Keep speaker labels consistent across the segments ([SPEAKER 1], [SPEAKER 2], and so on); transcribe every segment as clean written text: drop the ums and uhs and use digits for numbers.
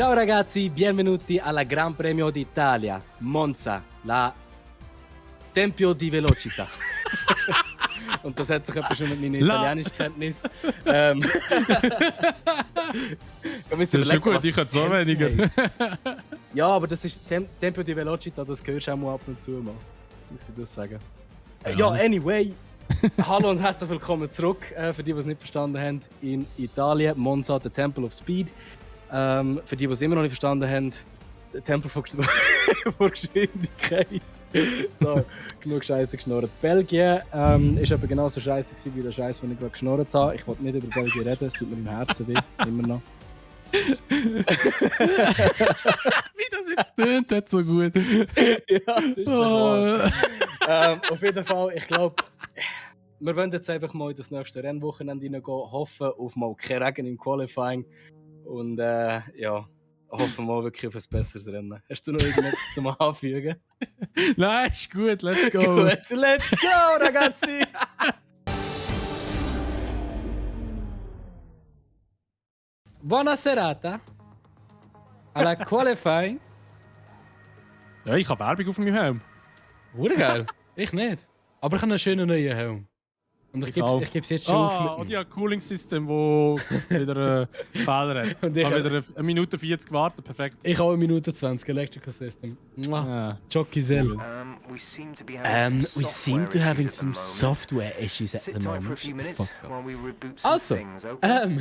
[SPEAKER 1] Ciao ragazzi, benvenuti alla Gran Premio d'Italia, Monza, la Tempio di Velocità. Und das hat sich etwas schon mit meiner Italienischkenntnis.
[SPEAKER 2] Das ist schon gut, ich kann so weniger.
[SPEAKER 1] Ja, aber das ist Tempio di Velocità, das hörst du auch mal ab und zu mal. Muss ich das sagen? Ja, anyway. Hallo und herzlich willkommen zurück. Für die, die es nicht verstanden haben, in Italien, Monza, der Temple of Speed. Für die, die es immer noch nicht verstanden haben, der Tempel von Geschwindigkeit. So, genug Scheiße geschnurrt. Belgien ist aber genauso scheiße wie der Scheiß, den ich gerade geschnurrt habe. Ich wollte nicht über Belgien reden, es tut mir im Herzen weh, immer noch.
[SPEAKER 2] Wie das jetzt tönt, hat so gut.
[SPEAKER 1] Ja, es ist auf jeden Fall, ich glaube, wir wollen jetzt einfach mal in das nächste Rennwochenende hineingehen, hoffen auf mal kein Regen im Qualifying und ja, hoffen mal wirklich auf ein besseres Rennen. Hast du noch irgendetwas zum Anfügen?
[SPEAKER 2] Nein, ist gut, let's go.
[SPEAKER 1] Gut, let's go, ragazzi! Buona serata alla Qualifying.
[SPEAKER 2] Ja, ich habe Werbung auf meinem Helm.
[SPEAKER 1] Geil. Ich nicht. Aber ich habe einen schönen neuen Helm. Und ich gebe es jetzt schon auf.
[SPEAKER 2] Und ja, Cooling-System, das wieder Fehler hat.
[SPEAKER 1] Und
[SPEAKER 2] Ich
[SPEAKER 1] ich
[SPEAKER 2] habe wieder 1 Minute 40 gewartet, perfekt.
[SPEAKER 1] Ich habe 1 Minute 20 Electrical System.
[SPEAKER 2] Ja.
[SPEAKER 1] Jockey Sel.
[SPEAKER 3] We seem to be
[SPEAKER 1] having some software issues at the
[SPEAKER 3] Sit tight for a
[SPEAKER 1] moment.
[SPEAKER 3] few
[SPEAKER 1] Shut the
[SPEAKER 3] minutes
[SPEAKER 1] fuck up.
[SPEAKER 3] while we reboot some
[SPEAKER 1] Also,
[SPEAKER 3] things, okay?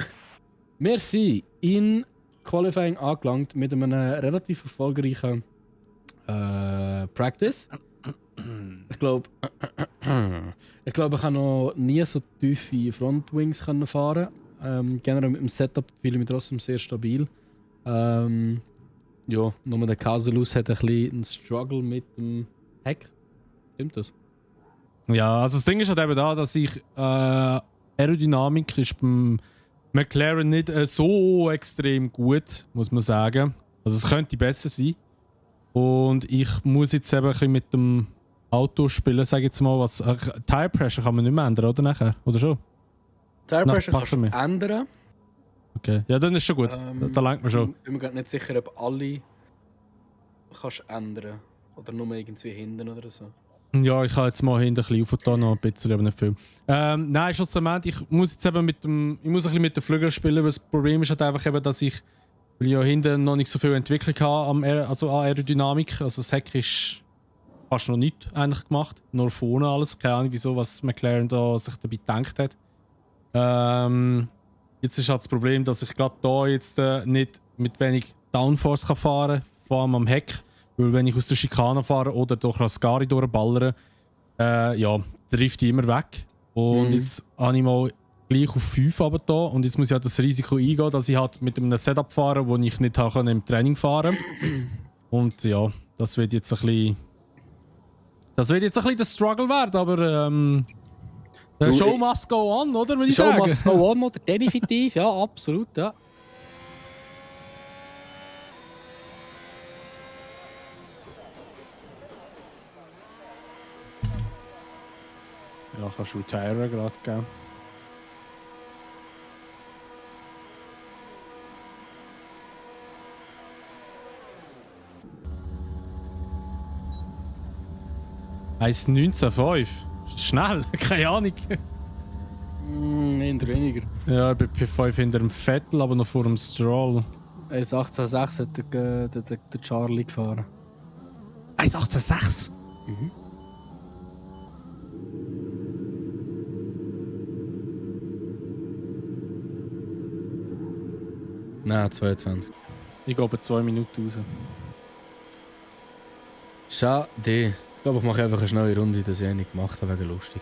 [SPEAKER 1] wir sind in Qualifying angelangt mit einem relativ erfolgreichen Practice. Ich glaube, ich habe noch nie so tiefe Frontwings können fahren. Generell mit dem Setup fühle ich mich trotzdem sehr stabil. Ja, nur der Casalus hat ein bisschen einen Struggle mit dem Heck. Stimmt das?
[SPEAKER 2] Ja, also das Ding ist halt eben da, dass ich Aerodynamik ist beim McLaren nicht so extrem gut, muss man sagen. Also es könnte besser sein. Und ich muss jetzt eben ein bisschen mit dem Auto spielen, sage ich jetzt mal, was. Tire Pressure kann man nicht mehr ändern, oder nachher? Oder schon?
[SPEAKER 1] Tire Pressure kannst du
[SPEAKER 2] Nach-
[SPEAKER 1] ändern.
[SPEAKER 2] Okay. Ja, dann ist schon gut. Da langt man schon.
[SPEAKER 1] Ich bin mir gerade nicht sicher, ob alle kannst ändern. Oder nur irgendwie hinten oder so.
[SPEAKER 2] Ja, ich habe jetzt mal hinten ein bisschen aufgetan, noch ein bisschen, aber nicht viel. Nein, schlussendlich, ich muss jetzt eben ich muss ein bisschen mit den Flügeln spielen, weil das Problem ist halt einfach eben, dass ich, weil ich ja hinten noch nicht so viel Entwicklung habe an Aerodynamik, also das Heck ist fast noch nicht eigentlich gemacht, nur vorne alles, keine Ahnung wieso, was McLaren da sich dabei gedacht hat. Jetzt ist halt das Problem, dass ich gerade da jetzt nicht mit wenig Downforce kann fahren kann, vor allem am Heck. Weil wenn ich aus der Schikane fahre oder durch Ascari durchballere, ja, trifft die immer weg. Und jetzt habe ich mal gleich auf 5 da und jetzt muss ich halt das Risiko eingehen, dass ich halt mit einem Setup fahre, das ich nicht im Training fahren konnte. Und ja, das wird jetzt ein bisschen der Struggle werden, aber the show must go on, oder? Würde ich sagen.
[SPEAKER 1] Show must go on, oder? Definitiv, ja, absolut, ja.
[SPEAKER 2] Ja, kannst du retiren gerade, gell? Heißt 19,5. Schnell, keine Ahnung.
[SPEAKER 1] Eher weniger.
[SPEAKER 2] Ja, ich bin P5 hinter dem Vettel, aber noch vor dem Stroll.
[SPEAKER 1] 1,18,6 hat der Charlie gefahren.
[SPEAKER 2] 1,18,6?
[SPEAKER 1] Mhm. Nein, 22.
[SPEAKER 2] Ich gehe aber 2 Minuten raus.
[SPEAKER 1] Schade. Ich glaube, ich mache einfach eine schnelle Runde, das ich eh nicht gemacht habe, wegen lustig.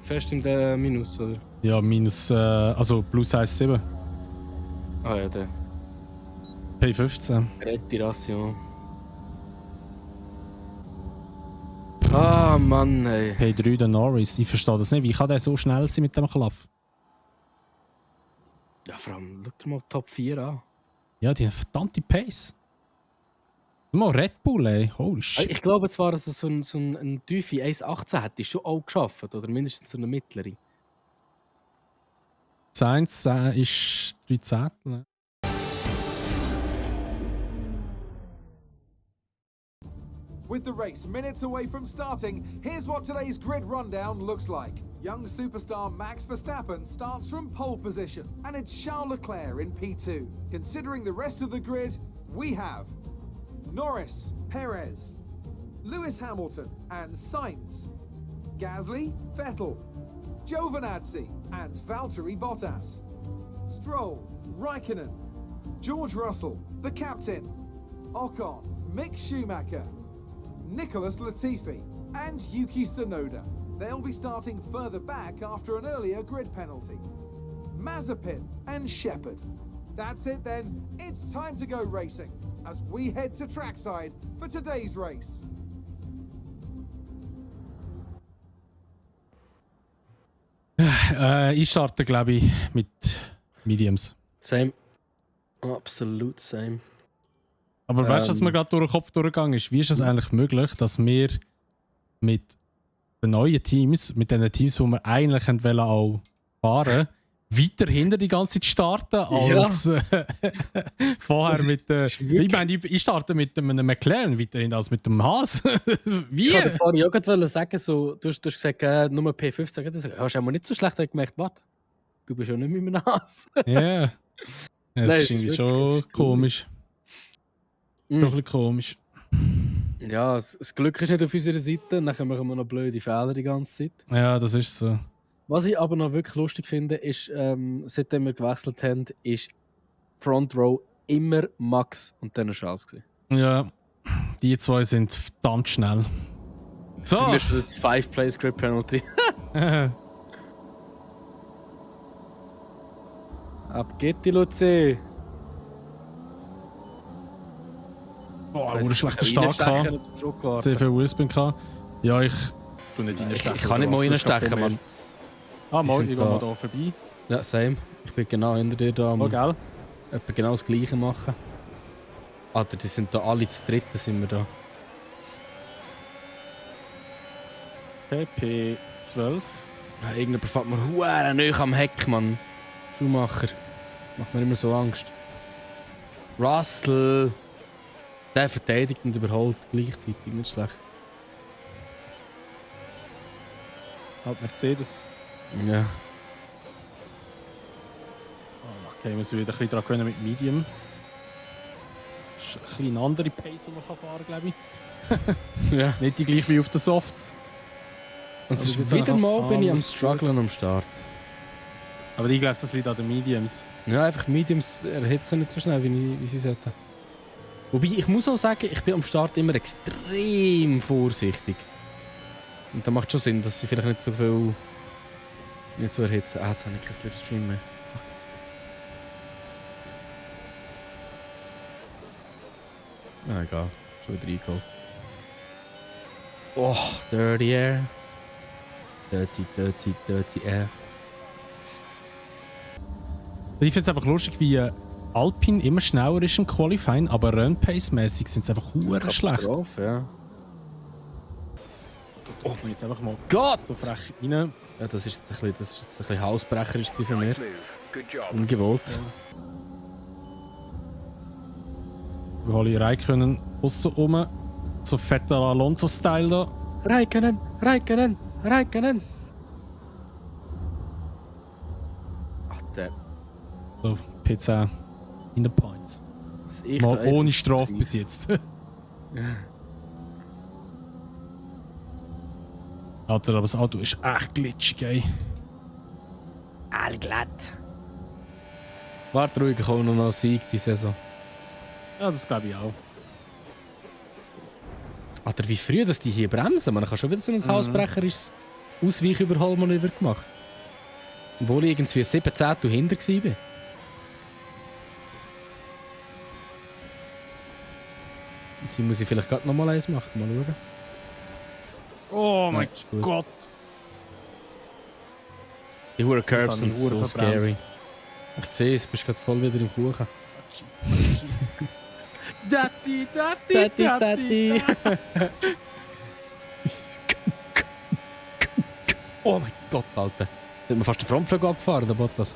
[SPEAKER 1] Fest in der Minus, oder?
[SPEAKER 2] Ja, minus, also plus 1,7.
[SPEAKER 1] Ah ja, der.
[SPEAKER 2] P15.
[SPEAKER 1] Retiration. Ah, Mann, ey.
[SPEAKER 2] P3 der Norris. Ich verstehe das nicht. Wie kann der so schnell sein mit dem Klaff?
[SPEAKER 1] Ja, vor allem, schau dir mal Top 4 an.
[SPEAKER 2] Ja, die haben verdammte Pace. Schau mal Red Bull, ey. Holy shit.
[SPEAKER 1] Ich glaube zwar, dass so ein tiefe 1,18 hätte schon auch geschafft. Oder mindestens so eine mittlere.
[SPEAKER 2] Das 1 ist 3 Zettel.
[SPEAKER 4] With the race minutes away from starting, here's what today's grid rundown looks like. Young superstar Max Verstappen starts from pole position, and it's Charles Leclerc in P2. Considering the rest of the grid, we have Norris, Perez, Lewis Hamilton and Sainz, Gasly, Vettel, Giovinazzi and Valtteri Bottas, Stroll, Raikkonen, George Russell, the captain, Ocon, Mick Schumacher, Nicholas Latifi and Yuki Tsunoda. They'll be starting further back after an earlier grid penalty. Mazepin and Shepard. That's it then, it's time to go racing as we head to trackside for today's race.
[SPEAKER 2] Ich starte, glaube ich, mit Mediums.
[SPEAKER 1] Same. Absolut same.
[SPEAKER 2] Aber weißt du, was mir gerade durch den Kopf durchgegangen ist? Wie ist es eigentlich möglich, dass wir mit den neuen Teams, mit den Teams, die wir eigentlich wollen auch fahren, weiter hinter die ganze Zeit starten als vorher mit ich meine, ich starte mit einem McLaren weiterhin als mit dem Haas. Wie?
[SPEAKER 1] Ich wollte vorhin auch gerade sagen, so, du hast gesagt, nur P15. Das hast du auch nicht so schlecht gemerkt, warte. Du bist ja nicht mit einem Haas.
[SPEAKER 2] Ja. Es
[SPEAKER 1] Nein,
[SPEAKER 2] ist irgendwie schon komisch. Doch ein bisschen komisch.
[SPEAKER 1] Ja, das Glück ist nicht auf unserer Seite. Nachher machen wir noch blöde Fehler die ganze Zeit.
[SPEAKER 2] Ja, das ist so.
[SPEAKER 1] Was ich aber noch wirklich lustig finde, ist, seitdem wir gewechselt haben, ist Front Row immer Max und dann Charles gewesen.
[SPEAKER 2] Ja, die zwei sind verdammt schnell. So!
[SPEAKER 1] Das ist jetzt 5 Plays Grip Penalty. Ab geht die Luzi.
[SPEAKER 2] Boah, ein schlechter Start gehabt. Sehr viel Whispering gehabt. Ja, ich tu nicht reinstechen.
[SPEAKER 1] Ich kann nicht mal reinstechen, Mann.
[SPEAKER 2] Ah, mal,
[SPEAKER 1] Die
[SPEAKER 2] ich
[SPEAKER 1] sind
[SPEAKER 2] gehe mal
[SPEAKER 1] da.
[SPEAKER 2] hier vorbei.
[SPEAKER 1] Ja, same. Ich bin genau hinter dir da.
[SPEAKER 2] Oh, gell?
[SPEAKER 1] Etwa genau das Gleiche machen. Alter, die sind da alle zu dritten, sind wir da.
[SPEAKER 2] PP12.
[SPEAKER 1] Ja, irgendjemand fährt mir huere nahe am Heck, Mann. Schuhmacher. Macht mir immer so Angst. Russell. Der verteidigt und überholt gleichzeitig, nicht schlecht.
[SPEAKER 2] Halt Mercedes.
[SPEAKER 1] Ja.
[SPEAKER 2] Okay, wir müssen wieder ein bisschen daran gewöhnen mit Medium. Das ist ein bisschen eine andere Pace, die man fahren kann, glaube ich.
[SPEAKER 1] Ja.
[SPEAKER 2] Nicht die gleiche wie auf den Softs.
[SPEAKER 1] Und
[SPEAKER 2] Aber
[SPEAKER 1] es
[SPEAKER 2] das
[SPEAKER 1] ist
[SPEAKER 2] ist
[SPEAKER 1] wieder
[SPEAKER 2] auch
[SPEAKER 1] mal bin ich am
[SPEAKER 2] alles
[SPEAKER 1] Strugglen am Start.
[SPEAKER 2] Aber ich glaube, das liegt an den Mediums.
[SPEAKER 1] Ja, einfach Mediums erhitzt nicht so schnell, wie sie sollten. Wobei, ich muss auch sagen, ich bin am Start immer extrem vorsichtig. Und da macht schon Sinn, dass sie vielleicht nicht so viel... nicht so erhitzen. Ah, jetzt habe ich keinen Slipstream mehr. Ah, egal. Schon wieder reingeholt. Oh, Dirty Air. Dirty Air.
[SPEAKER 2] Ich finde es einfach lustig, wie Alpine immer schneller ist im Qualifying, aber Run-Pace-mäßig sind sie einfach hure schlecht.
[SPEAKER 1] Katastrophe, ja.
[SPEAKER 2] Oh, jetzt einfach mal
[SPEAKER 1] Gott!
[SPEAKER 2] so frech rein.
[SPEAKER 1] Ja, das ist jetzt ein bisschen hausbrecherisch für mich.
[SPEAKER 3] Nice move. Good job.
[SPEAKER 1] Ungewollt.
[SPEAKER 2] Wir holen Raikkonen aussen rum. So fetter Alonso-Style da.
[SPEAKER 1] Raikkonen! Ach, der...
[SPEAKER 2] So, P10 in den Points.
[SPEAKER 1] Das ist echt
[SPEAKER 2] Mal
[SPEAKER 1] eins
[SPEAKER 2] ohne
[SPEAKER 1] mit
[SPEAKER 2] Strafe
[SPEAKER 1] Streit.
[SPEAKER 2] bis jetzt. Alter, aber das Auto ist echt glitschig, ey.
[SPEAKER 1] Allglatt. Warte ruhig, ich hole noch einen Sieg die Saison.
[SPEAKER 2] Ja, das glaube ich auch.
[SPEAKER 1] Alter, wie früh dass die hier bremsen. Man kann schon wieder so ein hausbrecherisches Ausweichüberholmanöver gemacht. Obwohl ich irgendwie 17 hinter war. Hier muss ich vielleicht gerade noch mal eins machen. Mal schauen.
[SPEAKER 2] Oh mein
[SPEAKER 1] ist gut.
[SPEAKER 2] Gott.
[SPEAKER 1] Die Huren Curbs
[SPEAKER 2] Jetzt habe
[SPEAKER 1] sind
[SPEAKER 2] ich
[SPEAKER 1] so
[SPEAKER 2] Uhren
[SPEAKER 1] scary.
[SPEAKER 2] verbremst.
[SPEAKER 1] Ich sehe es, bist gerade voll wieder im Kuchen.
[SPEAKER 2] Dati.
[SPEAKER 1] Oh mein Gott, Alter. Da hat mir fast den Frontflug abgefahren, der Bottas.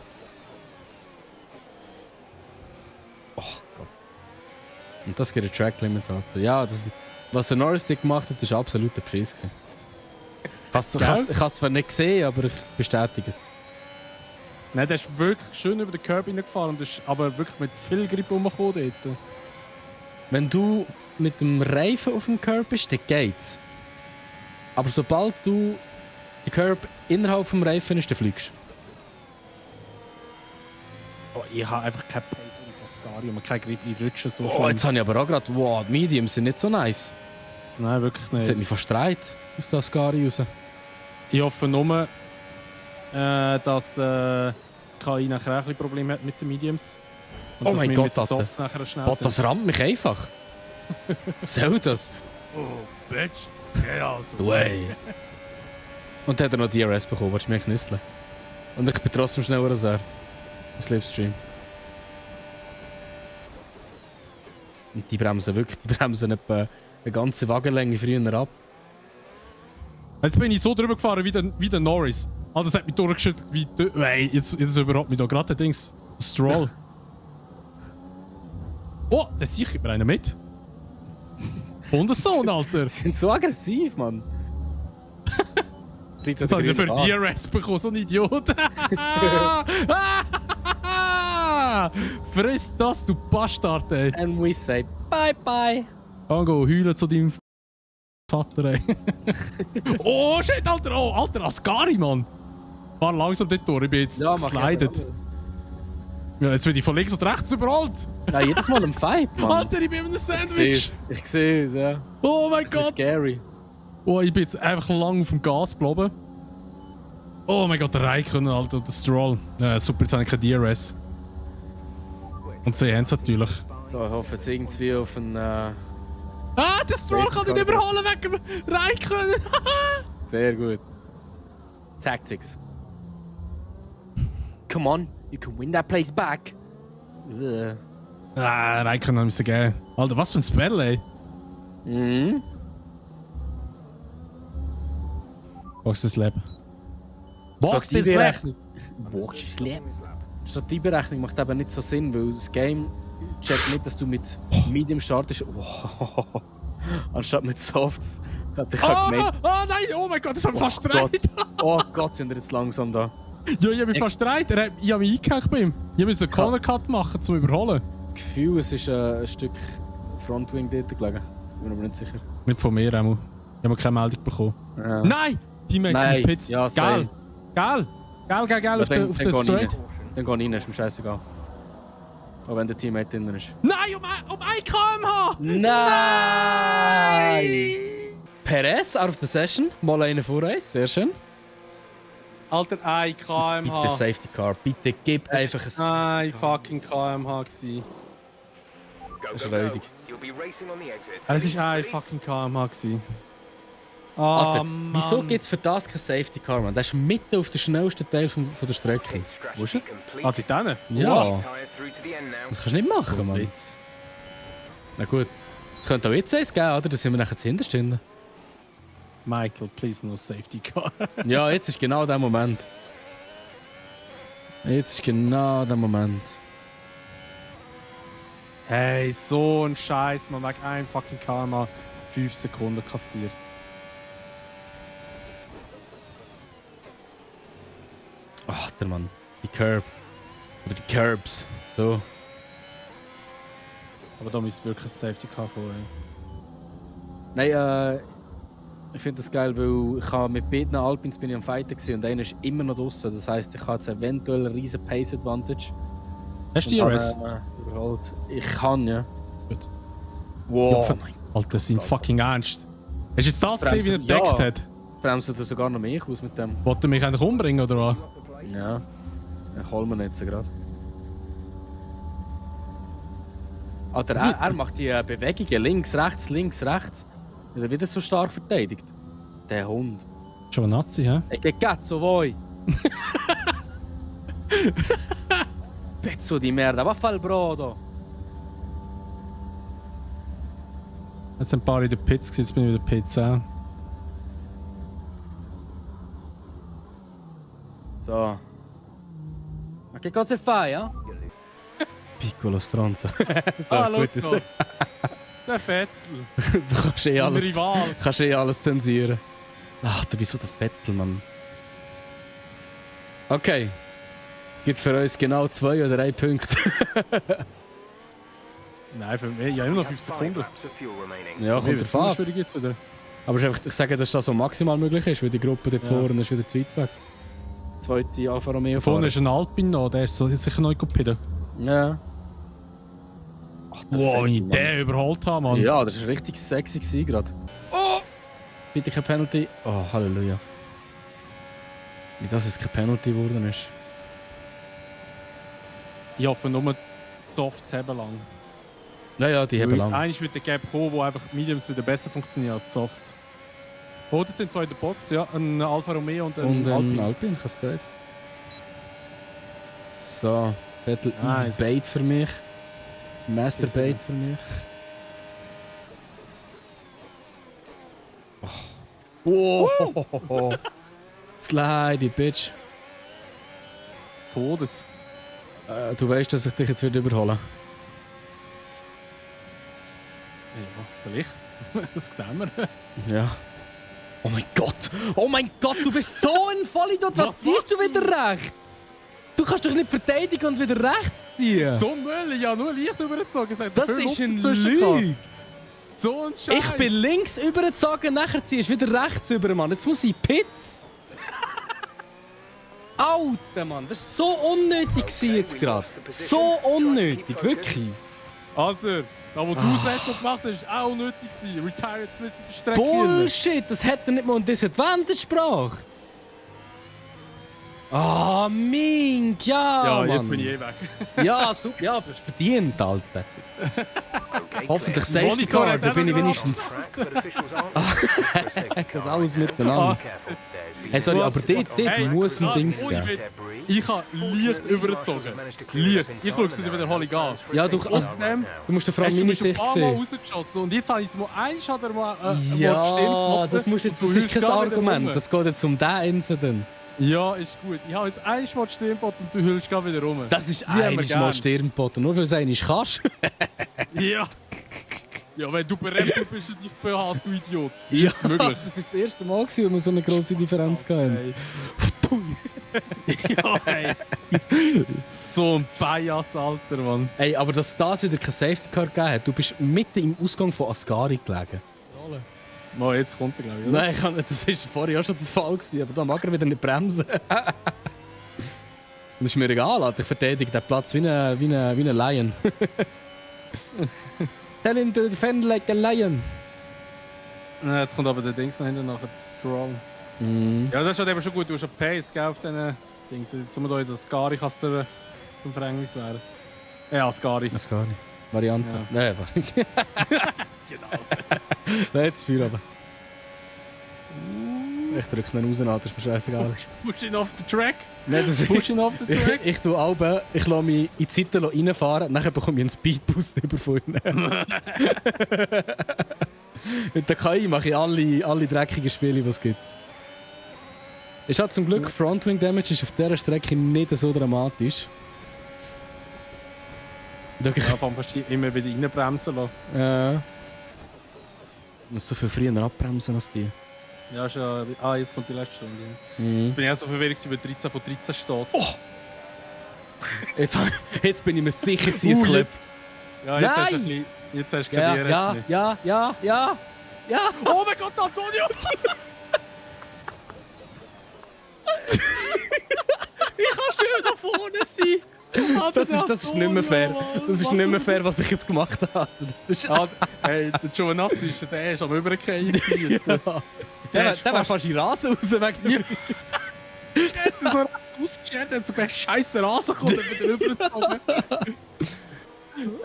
[SPEAKER 1] Oh Gott. Und das geht Track Limits, Alter. Ja, das Was der Norris dir gemacht hat, war absoluter Preis. Ich
[SPEAKER 2] Gell?
[SPEAKER 1] habe es zwar nicht gesehen, aber ich bestätige es.
[SPEAKER 2] Nein, der ist wirklich schön über den Curb reingefahren und ist aber wirklich mit viel Grip rumgekommen dort.
[SPEAKER 1] Wenn du mit dem Reifen auf dem Curb bist, dann geht's. Aber sobald du den Curb innerhalb vom Reifen ist, dann fliegst
[SPEAKER 2] Oh, ich habe einfach kein Pace und Pascari und kein Grip, ich rutsche so
[SPEAKER 1] du. Oh,
[SPEAKER 2] schnell.
[SPEAKER 1] jetzt habe ich aber auch gerade... Wow, die Mediums sind nicht so nice.
[SPEAKER 2] Nein, wirklich
[SPEAKER 1] Das hat
[SPEAKER 2] nicht.
[SPEAKER 1] mich verstreit aus der Ascari raus.
[SPEAKER 2] Ich hoffe nur, dass KI nachher auch ein bisschen Probleme hat mit den Mediums. Und
[SPEAKER 1] Oh
[SPEAKER 2] dass
[SPEAKER 1] mein
[SPEAKER 2] wir
[SPEAKER 1] Gott,
[SPEAKER 2] mit den
[SPEAKER 1] Alter.
[SPEAKER 2] Softs nachher schnell
[SPEAKER 1] Boah, das rammt mich einfach. Soll das?
[SPEAKER 2] Oh, Bitch. Okay, Alter.
[SPEAKER 1] Way. Und dann hat er noch DRS bekommen, willst du mich nüsseln? Und ich bin trotzdem schneller als er. Im Slipstream. Und die bremsen etwa eine ganze Wagenlänge früher ab.
[SPEAKER 2] Jetzt bin ich so drüber gefahren wie der Norris. Also, das hat mich durchgeschüttelt wie... Ey, jetzt überrascht mich da gerade der Dings. Stroll. Oh, der Sieg gibt mir einen mit. Und ein Sohn, Alter.
[SPEAKER 1] Die sind so aggressiv, Mann.
[SPEAKER 2] Jetzt habe ich für DRS bekommen, so ein Idiot. Friss das, du Bastard, ey.
[SPEAKER 1] And we say bye bye.
[SPEAKER 2] Go heulen zu deinem Vater, ey. Oh, shit, Alter. Oh, Alter, Ascari, Mann. Fahr langsam dort durch, ich bin jetzt geslidet. Ja, jetzt werde ich von links und rechts überrollt.
[SPEAKER 1] Nein, jedes Mal im Fight, Mann.
[SPEAKER 2] Alter, ich bin in einem Sandwich.
[SPEAKER 1] Ich sehe es, ja.
[SPEAKER 2] Oh mein
[SPEAKER 1] Das ist
[SPEAKER 2] Gott.
[SPEAKER 1] scary.
[SPEAKER 2] Oh, ich bin jetzt einfach lang auf dem Gas geblieben. Oh mein Gott, der Raikkonen, Alter, und der Stroll. Super, jetzt habe ich kein DRS. Und sie haben es natürlich.
[SPEAKER 1] So, ich hoffe jetzt irgendwie auf einen...
[SPEAKER 2] Ah, der Stroll kann nicht überholen wegen dem Raikkonen.
[SPEAKER 1] Sehr gut. Tactics. Come on, you can win that place back.
[SPEAKER 2] Ah, Raikkonen müssen gehen. Alter, was für ein Spell, ey.
[SPEAKER 1] Mhm.
[SPEAKER 2] Box das Leben. Box
[SPEAKER 1] das
[SPEAKER 2] das Leben.
[SPEAKER 1] Leben. Box das Leben. Strategieberechnung macht eben nicht so Sinn, weil das Game checkt nicht, dass du mit Medium startest. Oh. Anstatt mit Softs. Hat ich gemeint.
[SPEAKER 2] Nein, oh mein Gott, das hat mich fast gereiht.
[SPEAKER 1] Oh Gott, sind wir jetzt langsam da.
[SPEAKER 2] Ja, ich habe mich fast gereiht. Ich habe mich eingehackt bei ihm. Ich musste einen Corner Cut machen, zum Überholen.
[SPEAKER 1] Gefühl, es ist ein Stück Frontwing dort gelegen. Ich bin aber nicht sicher.
[SPEAKER 2] Nicht von mir, Emu. Ich habe keine Meldung bekommen.
[SPEAKER 1] Ja.
[SPEAKER 2] Nein! Teammates
[SPEAKER 1] Nein,
[SPEAKER 2] sind Pits.
[SPEAKER 1] ja,
[SPEAKER 2] Geil! Geil! Geil auf der Straight.
[SPEAKER 1] Dann geh rein, ist mir scheißegal. Auch wenn der Teammate drin ist.
[SPEAKER 2] Nein, um 1 km/h!
[SPEAKER 1] Nein! Perez out of the session. Mal einen vor uns, sehr schön.
[SPEAKER 2] Alter, 1
[SPEAKER 1] Bitte
[SPEAKER 2] km/h.
[SPEAKER 1] Safety Car, bitte gib einfach ein...
[SPEAKER 2] 1 fucking km/h gewesen.
[SPEAKER 1] Das ist räudig.
[SPEAKER 3] You'll be racing on the exit.
[SPEAKER 2] Es war 1 fucking km/h gewesen.
[SPEAKER 1] Alter,
[SPEAKER 2] Mann.
[SPEAKER 1] wieso gibt es für das kein Safety Car, man? Das ist mitten auf der schnellsten Teil von der Strecke.
[SPEAKER 2] Wo ist er? Ah, die Dänen?
[SPEAKER 1] Ja,
[SPEAKER 3] These tires through to the end now.
[SPEAKER 1] das kannst du nicht machen, Mann.
[SPEAKER 2] Witz.
[SPEAKER 1] Na gut. Es könnte auch jetzt eins geben, oder? Da sind wir nachher zuhinterst hinten.
[SPEAKER 2] Michael, please no safety car.
[SPEAKER 1] Ja, jetzt ist genau der Moment. Jetzt ist genau der Moment.
[SPEAKER 2] Hey, so ein Scheiß, man wegen 1 fucking km/h 5 Sekunden kassiert.
[SPEAKER 1] Ach, der Mann. Die Curb. Oder die Curbs. So.
[SPEAKER 2] Aber da müsste wirklich ein Safety Car kommen.
[SPEAKER 1] Nein, ich finde das geil, weil ich mit beiden Alpins bin ich am Fighten gewesen und einer ist immer noch draußen. Das heisst, ich habe jetzt eventuell eine riesen Pace Advantage.
[SPEAKER 2] Hast du DRS?
[SPEAKER 1] Überholt. Ich kann, ja.
[SPEAKER 2] Gut.
[SPEAKER 1] Wow.
[SPEAKER 2] Ja, Alter, das sind fucking ernst. Hast du jetzt das gesehen, wie er
[SPEAKER 1] Ja.
[SPEAKER 2] entdeckt hat?
[SPEAKER 1] Bremst du sogar noch mehr aus mit dem?
[SPEAKER 2] Wollte er mich eigentlich umbringen, oder was?
[SPEAKER 1] Ja. Ich hol mir jetzt gerade. Alter, er macht die Bewegungen links, rechts, links, rechts. Und er wieder so stark verteidigt. Der Hund.
[SPEAKER 2] Schon ein Nazi, hä?
[SPEAKER 1] E che cazzo vuoi? Pezzo di merda, va a fare il brodo!
[SPEAKER 2] Jetzt sind ein paar in den Pits gewesen, jetzt bin ich wieder Pits auch.
[SPEAKER 1] So. Ma che cosa fai, eh? Piccolo stronzo. So,
[SPEAKER 2] Ah,
[SPEAKER 1] gutes,
[SPEAKER 2] Loco. Der Vettel.
[SPEAKER 1] Du kannst eh
[SPEAKER 2] Ein
[SPEAKER 1] alles,
[SPEAKER 2] Rival.
[SPEAKER 1] kannst eh alles zensieren. Ach, wieso der Vettel, Mann? Okay. Es gibt für uns genau 2 oder 1 Punkte.
[SPEAKER 2] Nein, für mich, ja, immer noch 5
[SPEAKER 3] 5
[SPEAKER 2] Sekunden.
[SPEAKER 3] laps of fuel remaining.
[SPEAKER 1] Ja, kommt
[SPEAKER 2] Jetzt
[SPEAKER 1] drauf an.
[SPEAKER 2] schwierig jetzt wieder.
[SPEAKER 1] Aber es ist einfach, ich sage, dass das so maximal möglich ist, weil die Gruppe dort
[SPEAKER 2] Ja.
[SPEAKER 1] vorne ist wieder zu weit weg. Zweite Alfa Romeo
[SPEAKER 2] Vorne
[SPEAKER 1] fahren.
[SPEAKER 2] ist ein Alpin noch, der ist so, sicher noch gepieden.
[SPEAKER 1] Ja. Ach, der
[SPEAKER 2] Wow, wenn ich
[SPEAKER 1] Vettel,
[SPEAKER 2] den überholt habe, Mann.
[SPEAKER 1] Ja, das war richtig sexy gewesen gerade. Oh! Bitte kein Penalty. Oh, Halleluja. Wie das jetzt kein Penalty geworden ist.
[SPEAKER 2] Ich hoffe nur, die Softs haben lang.
[SPEAKER 1] Ja, die haben lang.
[SPEAKER 2] Eigentlich wird der Gap kommen, wo einfach Mediums wieder besser funktionieren als die Softs. Oh, das sind 2 in der Box, ja. Ein Alfa Romeo und ein
[SPEAKER 1] Und
[SPEAKER 2] Alpin.
[SPEAKER 1] Alpin, ich habe es gesagt. So, Vettel
[SPEAKER 2] Nice.
[SPEAKER 1] easy Bait für mich. Master
[SPEAKER 2] Easy.
[SPEAKER 1] Bait für mich. Oh. Slidey, Bitch.
[SPEAKER 2] Todes.
[SPEAKER 1] Du weißt, dass ich dich jetzt wieder überholen.
[SPEAKER 2] Ja, vielleicht. Das sehen wir.
[SPEAKER 1] Ja. Oh mein Gott! Oh mein Gott, du bist so ein Vollidiot! Was
[SPEAKER 2] Was
[SPEAKER 1] ziehst du
[SPEAKER 2] machst
[SPEAKER 1] wieder rechts? Du kannst doch nicht verteidigen und wieder rechts ziehen!
[SPEAKER 2] So Müll, ja, nur leicht übergezogen. Es hat
[SPEAKER 1] das
[SPEAKER 2] viel
[SPEAKER 1] ist
[SPEAKER 2] Luft
[SPEAKER 1] ein
[SPEAKER 2] dazwischen gehabt.
[SPEAKER 1] Lüge!
[SPEAKER 2] So ein Scheiß.
[SPEAKER 1] Ich bin links übergezogen, nachher ziehst du wieder rechts über, Mann. Jetzt muss ich Pits! Alter, Mann, das war so unnötig gewesen jetzt gerade. So unnötig, wirklich.
[SPEAKER 2] Alter, da wo du das letzte Mal gemacht hast, ist auch nötig gewesen. Retired Smith in der Strecke.
[SPEAKER 1] Bullshit, das hätte nicht mal ein Disadvantage gebracht. Ah, Mink, ja,
[SPEAKER 2] Ja,
[SPEAKER 1] Mann.
[SPEAKER 2] jetzt bin ich eh weg.
[SPEAKER 1] Ja, super, ja, das ist verdient, Alter.
[SPEAKER 3] Okay,
[SPEAKER 1] Hoffentlich
[SPEAKER 3] clear.
[SPEAKER 1] Safety
[SPEAKER 2] Monaco
[SPEAKER 1] Car,
[SPEAKER 2] hat
[SPEAKER 1] da bin ich
[SPEAKER 2] auch noch
[SPEAKER 1] wenigstens.
[SPEAKER 3] Track, but officials aren't looking for a safety car.
[SPEAKER 1] Alles
[SPEAKER 3] Be
[SPEAKER 1] miteinander.
[SPEAKER 3] careful. There's been
[SPEAKER 1] Hey, sorry, aber dort
[SPEAKER 2] Hey,
[SPEAKER 1] muss ein
[SPEAKER 2] das
[SPEAKER 1] Dings
[SPEAKER 2] ohne
[SPEAKER 1] geben.
[SPEAKER 2] Witz. Ich habe leicht übergezogen. Leicht. Ich schaue es dir wieder Holly an.
[SPEAKER 1] Ja, du, also, du musst dir vor allem
[SPEAKER 2] Hast du
[SPEAKER 1] meine
[SPEAKER 2] mich schon ein
[SPEAKER 1] Sicht
[SPEAKER 2] paar Mal
[SPEAKER 1] sehen.
[SPEAKER 2] rausgeschossen und jetzt habe ich es mal eins oder mal
[SPEAKER 1] Ja, das musst jetzt, das ist kein Argument.
[SPEAKER 2] Das
[SPEAKER 1] Das geht jetzt um diesen Incident.
[SPEAKER 2] ja, ist gut. Ich habe jetzt ein Mal Stirnbot und du hüllst gerade wieder rum.
[SPEAKER 1] Das ist
[SPEAKER 2] haben wir
[SPEAKER 1] einiges
[SPEAKER 2] gern.
[SPEAKER 1] Mal Stirnboten. Nur weil du es einmal kannst.
[SPEAKER 2] Ja. Ja, wenn du berempelt bist und dich hast, du Idiot.
[SPEAKER 1] Ja,
[SPEAKER 2] Ist möglich.
[SPEAKER 1] das ist das erste Mal, gewesen, wo wir so eine grosse Differenz hatten.
[SPEAKER 2] Ja, ey. So ein Bias, Alter, Mann.
[SPEAKER 1] Ey, aber dass das wieder kein Safety Car gegeben hat, du bist mitten im Ausgang von Ascari gelegen.
[SPEAKER 2] Mal, jetzt kommt er, glaube ich. Oder?
[SPEAKER 1] Nein, ich kann nicht, das war vorher auch schon der Fall, gewesen, aber da mag er wieder nicht bremsen. Und das ist mir egal, Alter. Ich verteidige den Platz wie ein Lion. Tell him to defend like a lion.
[SPEAKER 2] Ja, jetzt kommt aber der Dings noch hinten nachher, das Stroll. Ja, das ist halt eben schon gut, du hast einen Pace, gell, auf diesen Dings. Jetzt sind wir da in der Ascari, kannst du zum Verhängnis werden. Ja, Ascari.
[SPEAKER 1] Ascari. Variante.
[SPEAKER 2] Ja.
[SPEAKER 1] Nein, einfach nicht.
[SPEAKER 2] Genau.
[SPEAKER 1] Nein, jetzt Feuer aber. Ich drück's nicht raus, Alter, ist mir scheißegal.
[SPEAKER 2] Push ihn off the track.
[SPEAKER 1] Nein, das
[SPEAKER 2] Push ihn off the track.
[SPEAKER 1] ich tue Alben, ich lasse mich in die Zeiten reinfahren, nachher bekomme ich einen Speedboost über von ihnen. Mit der KI mache ich alle dreckigen Spiele, die es gibt. Ich habe zum Glück Frontwing Damage ist auf dieser Strecke nicht so dramatisch.
[SPEAKER 2] Ja, vor allem kannst du immer wieder reinbremsen lassen.
[SPEAKER 1] Ich muss so viel früher abbremsen als die.
[SPEAKER 2] Ja, ist ja... Ah, jetzt kommt die letzte Stunde.
[SPEAKER 1] Mhm.
[SPEAKER 2] Jetzt bin ich auch so verwirrt, weil 13 von 13 steht.
[SPEAKER 1] Oh! Jetzt bin ich mir sicher, dass es klopft.
[SPEAKER 2] Ja, jetzt hast du
[SPEAKER 1] Nein!
[SPEAKER 2] ein bisschen... Jetzt hast du
[SPEAKER 1] Ja,
[SPEAKER 2] keine DRS
[SPEAKER 1] ja,
[SPEAKER 2] mehr.
[SPEAKER 1] ja.
[SPEAKER 2] Oh mein Gott, Antonio! Ich kann schön da vorne sein!
[SPEAKER 1] Das ist nicht mehr fair. Das ist nicht mehr fair, was ich jetzt gemacht habe. Das ist
[SPEAKER 2] Ah, hey, der Giovanazzi ist der ist am Übergehen.
[SPEAKER 1] Der wäre fast in den Rasen raus wegen dem.
[SPEAKER 2] Der so ausgeschert, hat so bei scheiße Rasen gekommen und wieder rübergezogen.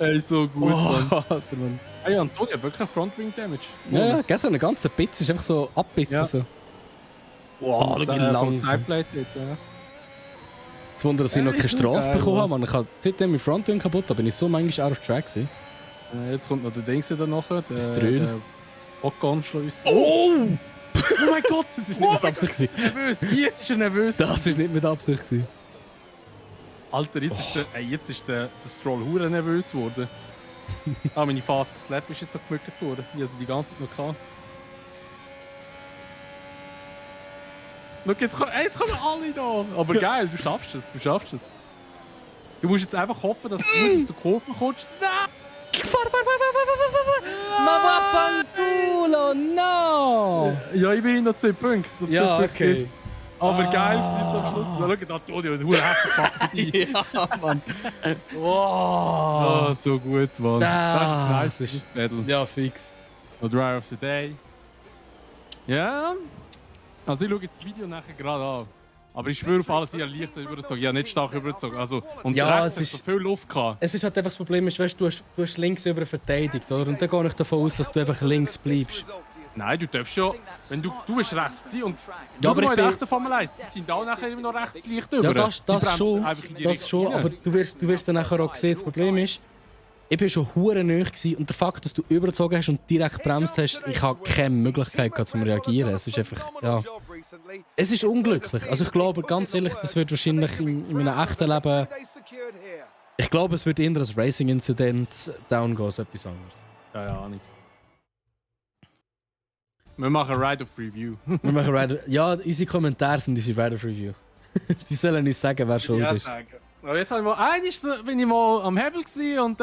[SPEAKER 2] Ey, so gut, Mann.
[SPEAKER 1] Oh, Alter, Mann.
[SPEAKER 2] Hey, Antonio hat wirklich einen Frontwing Damage.
[SPEAKER 1] Ja, gell, so eine ganze Pizza ist einfach so abbissen.
[SPEAKER 2] Ja.
[SPEAKER 1] So. Wow,
[SPEAKER 2] Vom
[SPEAKER 1] schau, wie
[SPEAKER 2] vom
[SPEAKER 1] langsam.
[SPEAKER 2] Sideplate dort, ja.
[SPEAKER 1] Das Wunder, dass ich noch keine
[SPEAKER 2] ist
[SPEAKER 1] Strafe
[SPEAKER 2] geil,
[SPEAKER 1] bekommen
[SPEAKER 2] Mann.
[SPEAKER 1] habe. Mann. Ich habe seitdem mein Frontwing kaputt, da bin ich so manchmal out of track gewesen.
[SPEAKER 2] Jetzt kommt noch der Dings da nachher,
[SPEAKER 1] Das
[SPEAKER 2] der
[SPEAKER 1] Dröhn.
[SPEAKER 2] Ocon-Schluss.
[SPEAKER 1] Oh!
[SPEAKER 2] Oh mein Gott,
[SPEAKER 1] Das ist nicht mit Absicht gewesen.
[SPEAKER 2] nervös. Jetzt ist er nervös.
[SPEAKER 1] Das ist nicht mit Absicht gewesen.
[SPEAKER 2] Alter, jetzt ist der Stroll hure nervös geworden. Meine Fast Slap ist jetzt so gemückt worden. Ich habe sie die ganze Zeit noch gehabt. Schau, jetzt kommen alle da. Aber geil, du schaffst es. Du musst jetzt einfach hoffen, dass du nicht aus der Kurve kommst. Nein!
[SPEAKER 1] Fahr! Ma vaffanculo, no!
[SPEAKER 2] Ja, ich bin noch 2 Punkte. Noch 2
[SPEAKER 1] Ja,
[SPEAKER 2] Punkte
[SPEAKER 1] okay.
[SPEAKER 2] gibt's. Aber geil war jetzt am Schluss. Schau, da Antonio, der Hurenherzig packt für dich.
[SPEAKER 1] Ja, Mann. Wow.
[SPEAKER 2] Ah, so gut, Mann. Das ist das Battle.
[SPEAKER 1] Ja, fix.
[SPEAKER 2] No Drive of the Day. Ja. Also ich schaue jetzt das Video nachher gerade an. Aber ich schwöre auf alles, ich habe leicht übergezogen. Ich habe nicht stark übergezogen. Also, und
[SPEAKER 1] Ja,
[SPEAKER 2] rechts
[SPEAKER 1] es
[SPEAKER 2] hat
[SPEAKER 1] ist-
[SPEAKER 2] so viel Luft gehabt.
[SPEAKER 1] Es ist halt einfach das Problem, ist, weißt, du hast links über verteidigt, oder? Und dann gehe ich davon aus, dass du einfach links bleibst.
[SPEAKER 2] Nein, du darfst schon. Wenn du bist rechts gewesen und
[SPEAKER 1] Ja, aber
[SPEAKER 2] schau
[SPEAKER 1] ich
[SPEAKER 2] mal in
[SPEAKER 1] bin-
[SPEAKER 2] der rechten Formel 1, die sind auch nachher immer noch rechts leicht über.
[SPEAKER 1] Ja, das
[SPEAKER 2] Sie bremsen
[SPEAKER 1] schon,
[SPEAKER 2] einfach in die
[SPEAKER 1] das
[SPEAKER 2] Richtung
[SPEAKER 1] schon,
[SPEAKER 2] rein.
[SPEAKER 1] aber du wirst dann nachher auch sehen, das Problem ist, ich bin schon hure nahe gewesen und der Fakt, dass du übergezogen hast und direkt gebremst hast, ich habe keine Möglichkeit gehabt, zum reagieren. Es ist einfach, ja, es ist unglücklich. Also ich glaube, ganz ehrlich, das wird wahrscheinlich in meinem echten Leben, ich glaube, es wird eher als Racing-Incident down gehen, als etwas anderes.
[SPEAKER 2] Keine Ahnung. Wir machen Ride of Review.
[SPEAKER 1] Wir machen ja, unsere Kommentare sind unsere Ride of Review. Die sollen uns sagen, wer schuld ist.
[SPEAKER 2] sagen. Aber jetzt bin ich mal am Hebel gewesen und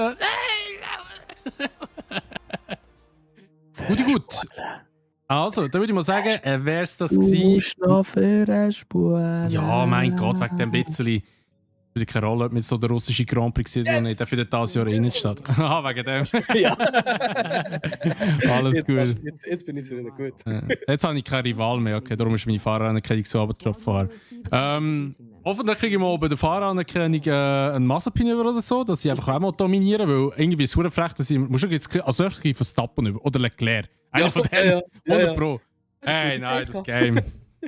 [SPEAKER 2] gut. Also, da würde ich mal sagen, wäre es das gewesen. Ja, mein Gott, wegen dem bisschen. Spielt keine Rolle, ob mit so der russische Grand Prix ist oder nicht. Der findet das Jahr eh nicht statt. Ah, wegen dem.
[SPEAKER 1] Ja.
[SPEAKER 2] Alles gut.
[SPEAKER 1] Jetzt bin ich wieder gut.
[SPEAKER 2] Jetzt habe ich keinen Rival mehr, okay, darum ist meine Fahreranerkennung so abgefahren. Hoffentlich kriege ich mal bei der Fahreranerkennung einen Mazepin oder so, dass ich einfach auch mal dominieren, weil irgendwie ist es verdammt frech, dass ich... Musst du jetzt als nächstes Verstappen über oder Leclerc. Einer von denen. 100 Pro. Hey, nein, das Game.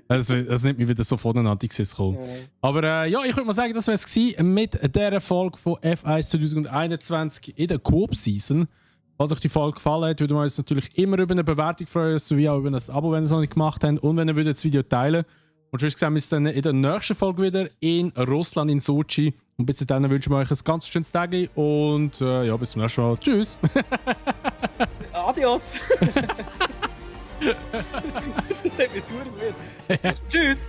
[SPEAKER 2] Das nimmt mich wieder so voneinander kommen. Aber ja, ich würde mal sagen, das wäre es gewesen mit dieser Folge von F1 2021 in der Coop-Season. Falls euch die Folge gefallen hat, würden wir uns natürlich immer über eine Bewertung freuen, sowie auch über ein Abo, wenn ihr es noch nicht gemacht habt. Und wenn ihr das Video teilen würdet. Und sonst sehen wir uns dann in der nächsten Folge wieder in Russland, in Sochi. Und bis dahin wünschen wir euch ein ganz schönes Tag und ja, bis zum nächsten Mal. Tschüss!
[SPEAKER 1] Adios! Das hat mich zu Tschüss!